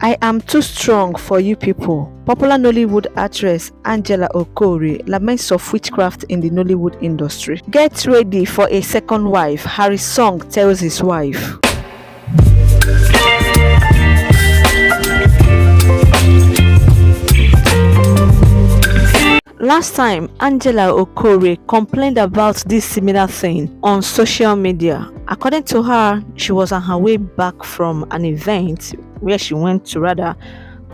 I am too strong for you people. Popular Nollywood actress Angela Okorie laments of witchcraft in the Nollywood industry. Get ready for a second wife, Harrysong tells his wife. Last time, Angela Okorie complained about this similar thing on social media. According to her, she was on her way back from an event where she went to rather,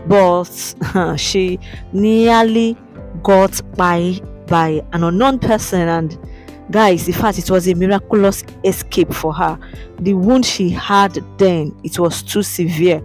but she nearly got by an unknown person, and guys, in fact, it was a miraculous escape for her. The wound she had then, it was too severe,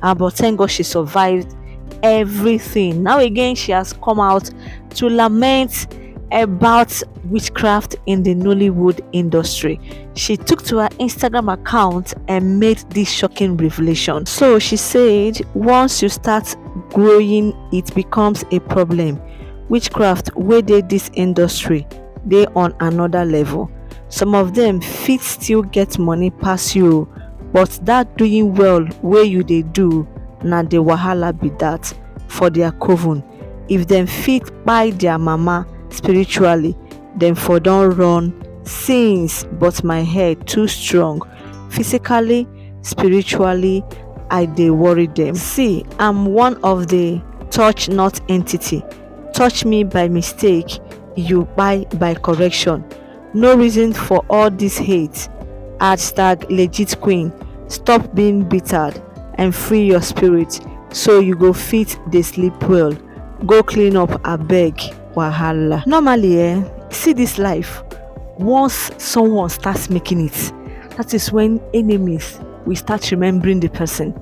but thank God she survived everything. Now again, she has come out to lament about witchcraft in the Nollywood industry. She took to her Instagram account and made this shocking revelation. So she said, once you start growing, it becomes a problem. Witchcraft where they this industry, they on another level. Some of them fit still get money pass you, but that doing well where you they do, na the wahala be that for their coven. If them fit by their mama spiritually, then for don't run since, but my head too strong. Physically, spiritually, I they worry them. See, I'm one of the touch not entity. Touch me by mistake, you buy by correction. No reason for all this hate. #legit queen. Stop being bittered and free your spirit so you go fit dey sleep well. Go clean up abeg wahala. Normally see this life, once someone starts making it, that is when enemies will start remembering the person.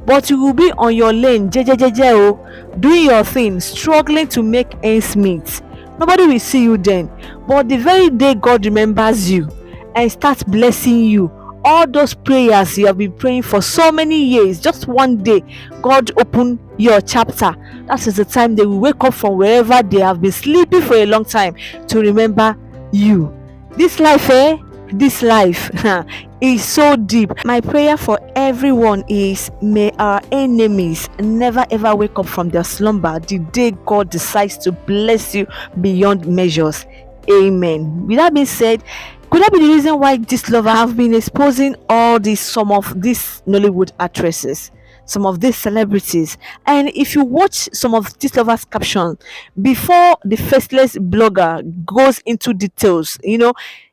But you will be on your lane jejejeje doing your thing, struggling to make ends meet. Nobody will see you then, but the very day God remembers you and starts blessing you, all those prayers you have been praying for so many years, just one day God open your chapter. That is the time they will wake up from wherever they have been sleeping for a long time to remember you. This life this life is so deep. My prayer for everyone is, may our enemies never ever wake up from their slumber the day God decides to bless you beyond measures. Amen. With that being said, could that be the reason why GISTLOVER have been exposing some of these Nollywood actresses, some of these celebrities? And if you watch some of GISTLOVER's caption before the faceless blogger goes into details,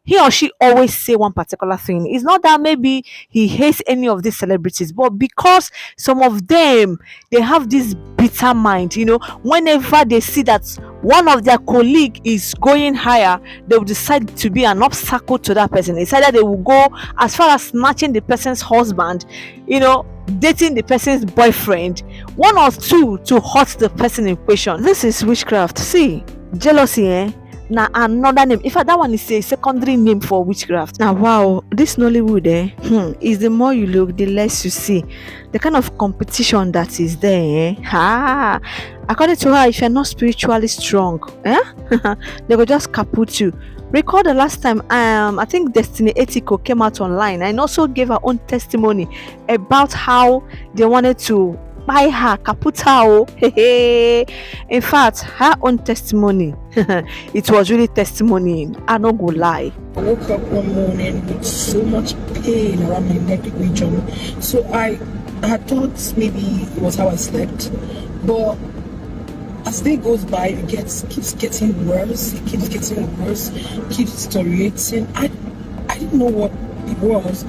he or she always say one particular thing. It's not that maybe he hates any of these celebrities, but because some of them, they have this bitter mind, whenever they see that one of their colleague is going higher, they will decide to be an obstacle to that person. It's either they will go as far as snatching the person's husband, dating the person's boyfriend, one or two to hurt the person in question. This is witchcraft. See, jealousy, now another name. In fact, that one is a secondary name for witchcraft. Now, wow, this Nollywood is the more you look, the less you see. The kind of competition that is there. According to her, if you're not spiritually strong, they will just kaput you. Recall the last time I think Destiny Etiko came out online and also gave her own testimony about how they wanted to buy her, kaput her. In fact, her own testimony, it was really testimony. I don't go lie. I woke up one morning with so much pain around my neck region. So I had thought maybe it was how I slept, but as day goes by, it keeps getting worse. It keeps getting worse. Keeps deteriorating. I didn't know what it was.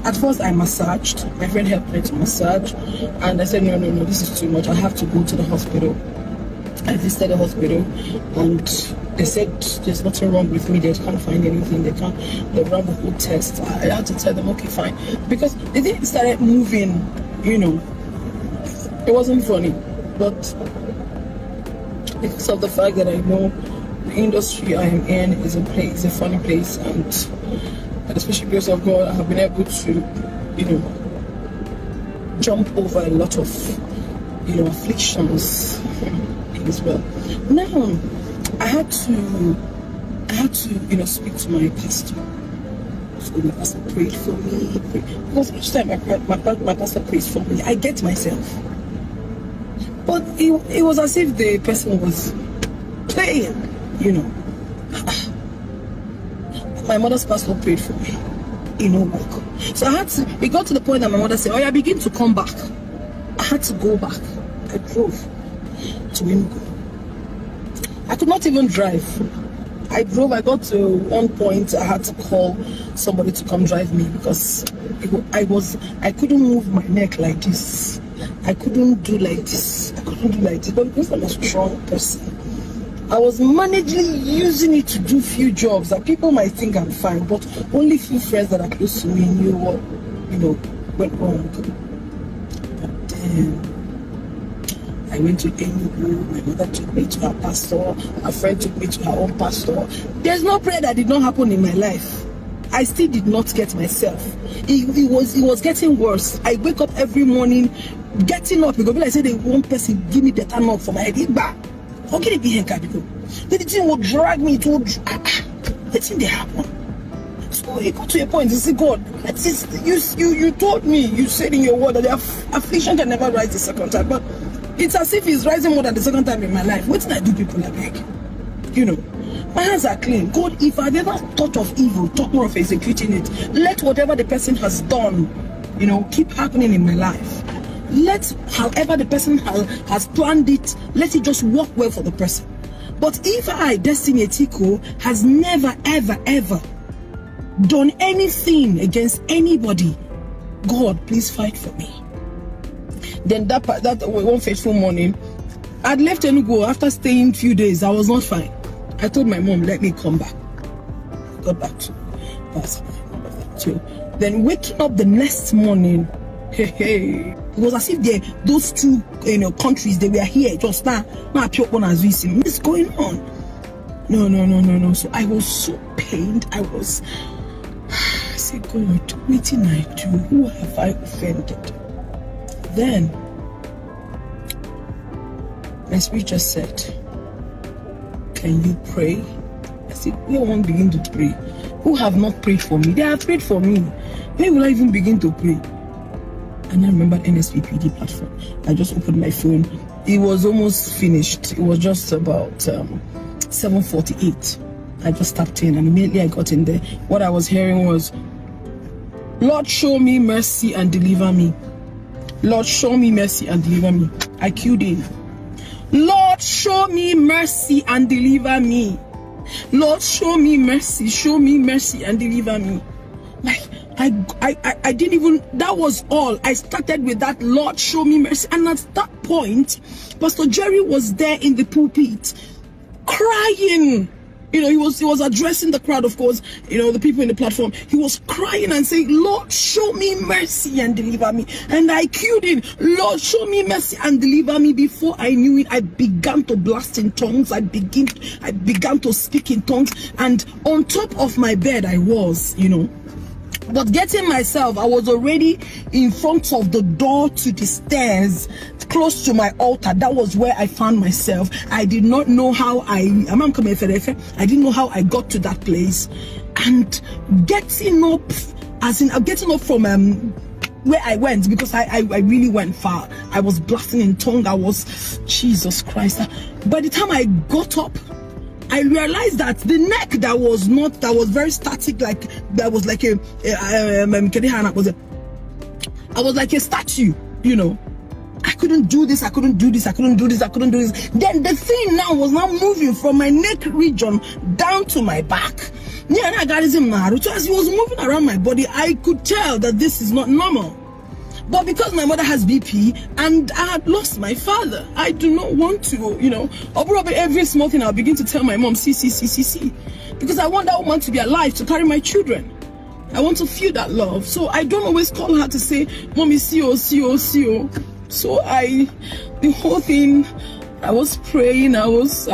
At first, I massaged. My friend helped me to massage, and I said, no, this is too much. I have to go to the hospital. I visited the hospital, and they said there's nothing wrong with me. They can't find anything. They run the whole test. I had to tell them, okay, fine, because the thing started moving. It wasn't funny, but because of the fact that I know the industry I am in is a funny place, and especially because of God, I have been able to, jump over a lot of, afflictions as well. Now, I had to, speak to my pastor. So my pastor prayed for me. Because each time my pastor prays for me, I get myself. But it was as if the person was playing, you know. My mother's pastor prayed for me. It no work. So it got to the point that my mother said, oh yeah, begin to come back. I had to go back. I drove to Enugu. I could not even drive. I drove. I got to one point I had to call somebody to come drive me because I couldn't move my neck like this. I couldn't do like this. But because I'm a strong person, I was managing using it to do few jobs that people might think I'm fine, but only few friends that are close to me knew what, went wrong. But then I went to Etiko. My mother took me to her pastor. A friend took me to her own pastor. There's no prayer that did not happen in my life. I still did not get myself. It was getting worse. I wake up every morning, getting up because I said, one person give me the turn up for my head. How can it be here, Kabiko? The thing will drag me to the thing they happen. So it got to a point. You say, God, you told me, you said in your word that the affliction can never rise the second time. But it's as if it's rising more than the second time in my life. What did I do, people like that? My hands are clean. God, if I've ever thought of evil, thought more of executing it, let whatever the person has done, keep happening in my life. Let however the person has planned it, let it just work well for the person. But if I, Destiny Etiko, has never, ever, ever done anything against anybody, God, please fight for me. Then that one fateful morning, I'd left Enugu after staying a few days. I was not fine. I told my mom, let me come back. I got back to Pastor. Then waking up the next morning, it was as if those two countries, they were here just now. What's going on? No. So I was so pained. I said, God, what did I do? Who have I offended? Then my spirit just said, can you pray? I said, where won't begin to pray? Who have not prayed for me? They have prayed for me. Where will I even begin to pray? And I remembered NSPPD platform. I just opened my phone. It was almost finished. It was just about 7:48. I just tapped in and immediately I got in there. What I was hearing was, Lord, show me mercy and deliver me. Lord, show me mercy and deliver me. I queued in. Lord, show me mercy and deliver me. Lord, show me mercy and deliver me. Like, I didn't even, that was all. I started with that, Lord, show me mercy. And at that point, Pastor Jerry was there in the pulpit, crying. He was addressing the crowd, of course, the people in the platform. He was crying and saying, Lord, show me mercy and deliver me. And I queued in, Lord, show me mercy and deliver me. Before I knew it, I began to blast in tongues. I began to speak in tongues. And on top of my bed, I was, But getting myself, I was already in front of the door to the stairs, close to my altar. That was where I found myself. I did not know how I didn't know how I got to that place. And getting up from where I went, because I really went far. I was blasting in tongue. I was, Jesus Christ. By the time I got up, I realized that the neck that was very static, like that was like I was like a statue, I couldn't do this. Then the thing now was moving from my neck region down to my back. So as he was moving around my body, I could tell that this is not normal. But because my mother has BP and I had lost my father, I do not want to, probably every small thing I'll begin to tell my mom, see. Because I want that woman to be alive to carry my children. I want to feel that love. So I don't always call her to say, Mommy, see you. So the whole thing, I was praying, I was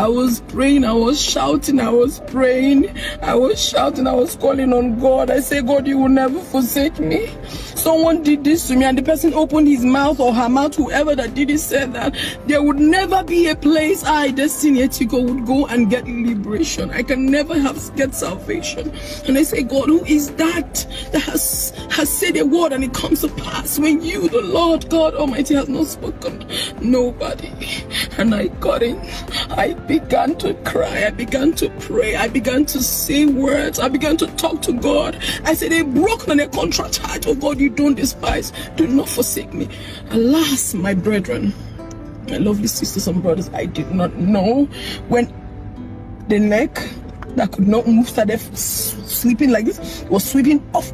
praying, I was shouting, I was praying, I was shouting, I was calling on God. I say, God, you will never forsake me. someone did this to me, and the person opened his mouth or her mouth, whoever that did it said that, there would never be a place Destiny Etiko would go and get liberation. I can never get salvation. And I say, God, who is that has said a word and it comes to pass when you, the Lord God Almighty, has not spoken? Nobody. And I got in. I began to cry. I began to pray. I began to say words. I began to talk to God. I said, a broken and a contract heart, oh God, you don't despise. Do not forsake me. Alas, my brethren, my lovely sisters and brothers, I did not know when the neck that could not move started sleeping like this, was sweeping off.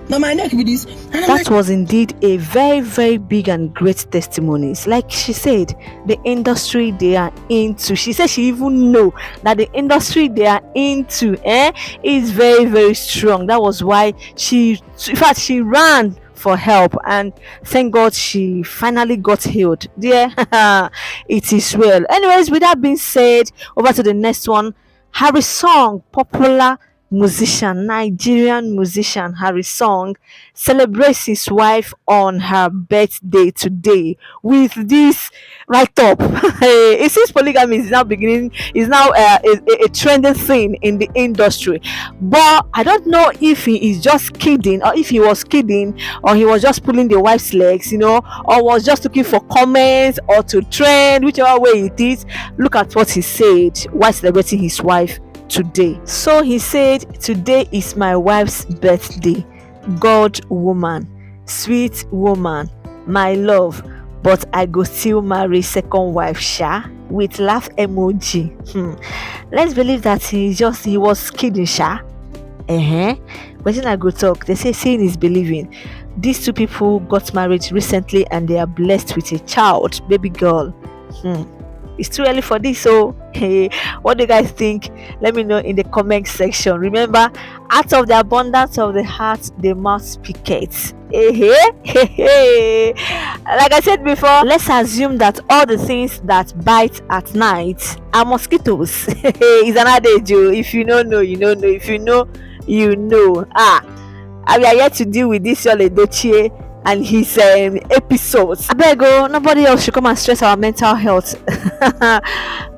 Now my neck with this. That was indeed a very, very big and great testimony. Like she said, the industry they are into. She said she even know that the industry they are into is very, very strong. That was why she ran for help, and thank God she finally got healed. Dear, it is well. Anyways, with that being said, over to the next one. Harrysong, popular musician, Nigerian musician Harrysong, celebrates his wife on her birthday today with this write-up. It seems polygamy is now a trending thing in the industry, but I don't know if he is just kidding, or if he was kidding, or he was just pulling the wife's legs, or was just looking for comments or to trend, whichever way it is. Look at what he said while celebrating his wife today. So he said, today is my wife's birthday. God woman, sweet woman, my love, but I go still marry second wife sha, with laugh emoji. Let's believe that he was kidding sha. When I go talk, they say seeing is believing. These two people got married recently and they are blessed with a child, baby girl. It's too early for this, so hey, what do you guys think? Let me know in the comment section. Remember, out of the abundance of the heart, the mouth speaketh. Like I said before, let's assume that all the things that bite at night are mosquitoes. It's an adage. If you don't know, you don't know. If you know, you know. We are yet to deal with this Yul Edochie and his episodes. I beg, nobody else should come and stress our mental health.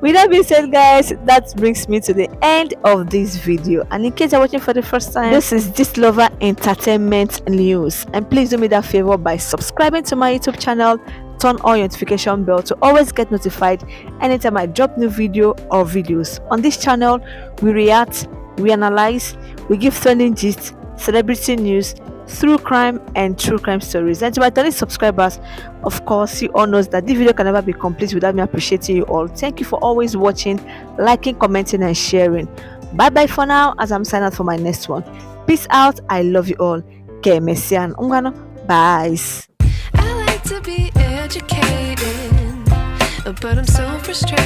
With that being said, guys, that brings me to the end of this video. And in case you're watching for the first time, this is GISTLOVER Entertainment News, and please do me that favor by subscribing to my YouTube channel. Turn on your notification bell to always get notified anytime I drop new video or videos. On this channel, we react, we analyze, we give trending gist, celebrity news, through crime and true crime stories. And to my telling subscribers, of course, you all knows that this video can never be complete without me appreciating you all. Thank you for always watching, liking, commenting and sharing. Bye bye for now, as I'm signing out for my next one. Peace out. I love you all. Messian Ungano. Bye. I like to be educated, but I'm so frustrated.